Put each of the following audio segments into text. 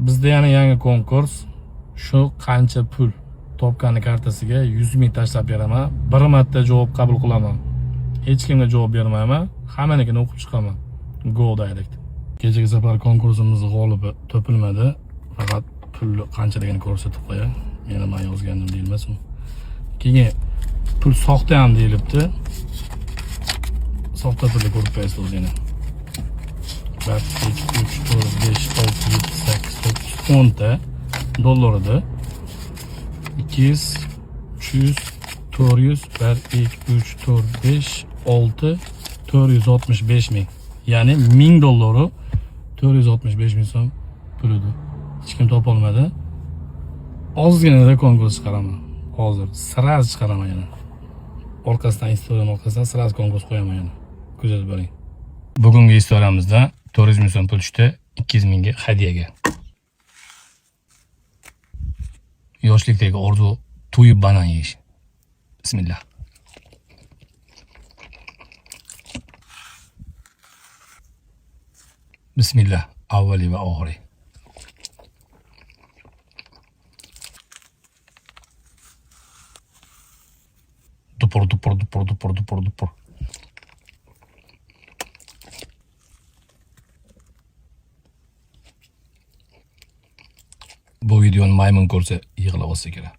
Bizda yana yangi konkurs. Shu qancha pul topgani kartasiga 100 ming tashlab beraman. Bir marta javob qabul qilaman. Hech kimga javob bermayman. Hammanikini o'qib chiqaman. Go direct. Kechagi safar konkursimizning g'olibi topilmadi. Faqat pul qanchaligini ko'rsatib qo'yay. Yana men yozgandim deyilmasin. Keyin pul soxta ham deyilibdi. Soxta pulni ko'rib qo'yasiz o'zingizlar. 1, 2, 3, 4, 5, 6, 7, 8, 9, 10 ta dollarida 200, 300, 400, 1, 2, 3, 4, 5, 6, 465 ming. Ya'ni 1000 dollari 465 ming so'm pul edi. Hech kim topolmadi. Ozginada konkurs chiqaraman. Hozir sraz chiqaraman yana. Orqasidan Instagram orqasidan sraz konkurs qo'yaman yana. Kuzatib boring. Bugungi istoriyamizda 400 ming so'm pul tushdi, 200 mingga hadiyaga. Yoshlikdagi orzu to'yib banan yeyish. Bismillah. Bismillah, avvali va oxiri. Dupur. Bu videoni maymun ko'rsa yig'lab olsa kerak.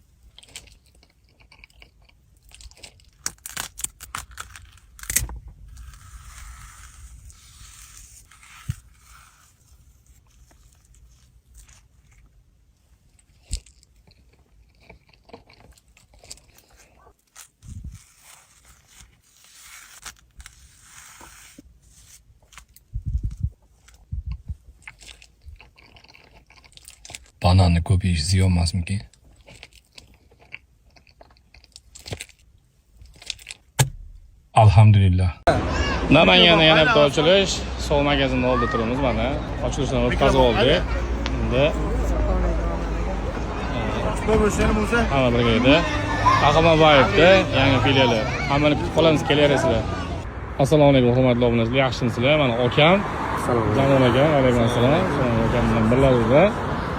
Bananni ko'p yeyish ziyon emasmiki? Alhamdulillah. Namanganda yana bitta ochilish, Sol magazinning oldida turamiz mana. Ochilishdan o'tkazib oldik. Endi hamma birga edi. Qahramonboyevda yangi filiali. Hammani kutib qolamiz, kelaverasizlar. Assalomu alaykum, hurmatli obunachilar, yaxshimisizlar? Mana akam. Assalomu alaykum. Alaykum assalom. Akam bilan birgalikda.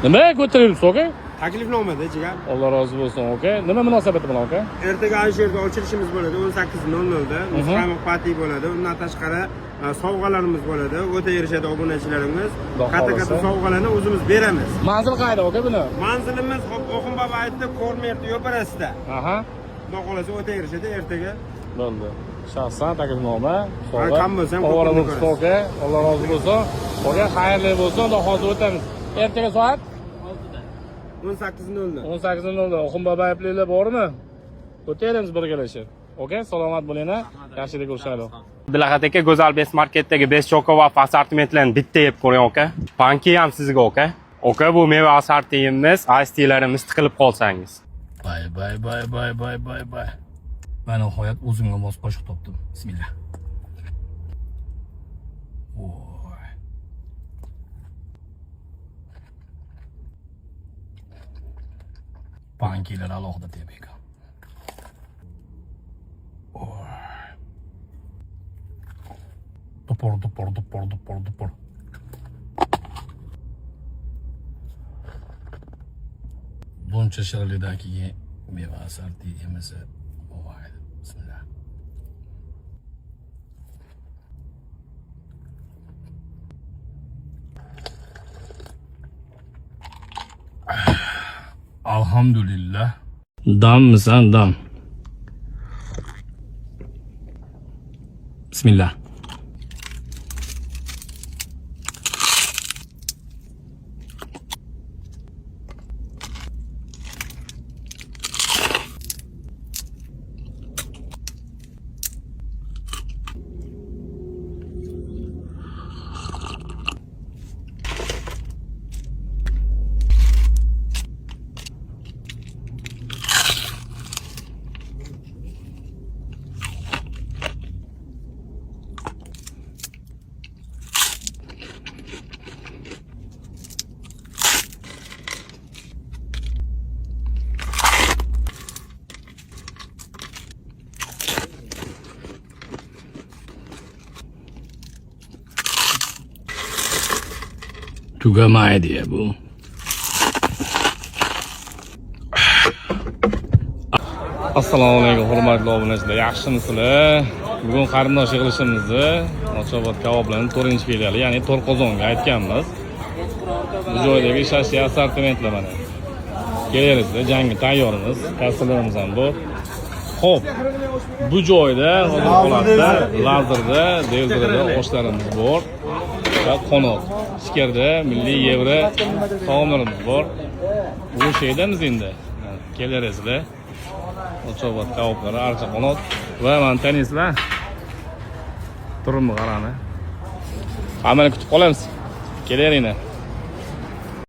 Nima ko'tarilibsiz, aka? Taklifnomada jigar. Alloh rozi bo'lsin, aka. Nima munosabati bilan, aka? Ertaga Alisherda ochilishimiz bo'ladi 18:00 da. Muzqaymoq pati bo'ladi. Undan tashqari sovg'alarimiz bo'ladi. O'ta erishadi obunachilarimiz. Katta sovg'alarni o'zimiz beramiz. Manzil qayerda, aka buni? Manzilimiz Oxunbobo aytdi, Ko'rmerti yo'parasida. Aha. Xudo xolasa o'ta erishadi ertaga. Bo'ldi. Shaxsan taklifnoma, sovg'a. Kam bo'lsam, ovora aka. Alloh rozi bo'lsin. Aka, xayrli bo'lsin. Xudo hozir o'tamiz. Ertaga soat 18:00. 18:00. Oxunbobo ayblilar bormi? O'taymiz birgalashib. Okay, salomat bo'linglar. Yaxshilik ko'rishaylik. Bilahat aka, Go'zal Best Marketdagi best chokolad assortimentlarini bitta yeb ko'ring, aka. Panki ham sizga, aka. Aka, bu meva assortimentimiz, ice-tealarimiz tiqilib qolsangiz. Bay. Men nihoyat o'zimga mos qoshiq topdim. Bismillah. Pankilar alohida tebeka. Dupur. Buncha shirinlikdagi meva assorti yemasa, voy, bismillah. Alhamdulillah. Dammisan, dam. Bismillah. Tugamaydi ya bu. Assalomu alaykum hurmatli obunachilar, yaxshimisizlar? Bugun qarindosh yig'ilishimizni Ochobod kaboblarning 4-filiali, ya'ni To'rqozonga aytganmiz. Bu joydagi shashiy assortimentlar mana. Kelaveringizlar, jangga tayyormiz, kassalarimiz ham bor. Xo'p, bu joyda hozir holatda lazerda, devzirada oshlarimiz bor va qonot. Ichkarida milliy yevro taomlarimiz bor. Bu shaydamiz endi. Kelaveringizlar. Ochobod kavoblari, archa qonot va mana tanisizlar. Turibmi qarani. Hammani kutib qolamiz. Kelaveringlar.